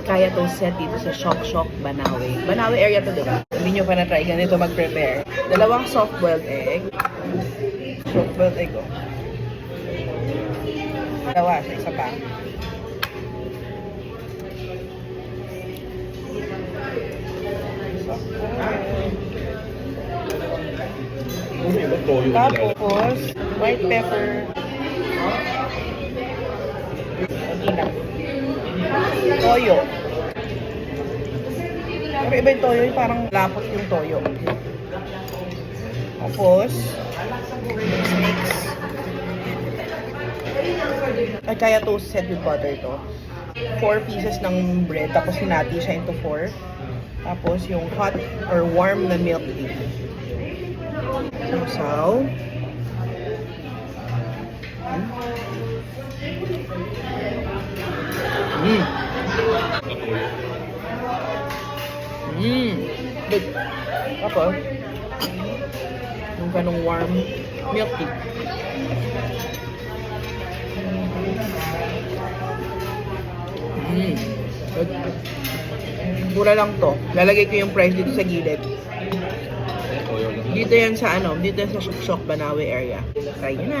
kaya toast set dito sa Shock Shock, Banawe. Banawe area to, diba? Hindi nyo pa na-try ganito mag-prepare. Dalawang soft-boiled egg. Soft-boiled egg, oh. Dalawa, isa pa. Tapos, white pepper. Toyo. Pero iba yung toyo, yung parang lapot yung toyo. Tapos, mix. Ay, kaya toasted with butter to. 4 pieces ng bread, tapos hinati siya into 4. Tapos yung hot or warm na milk tea. Sausaw. Good. Tapos, yung ganong warm milk tea. Good. Mura lang to. Lalagay ko yung price dito sa gilid. Dito yan sa dito yan sa Shock Shock, Banawe area. Try nyo na.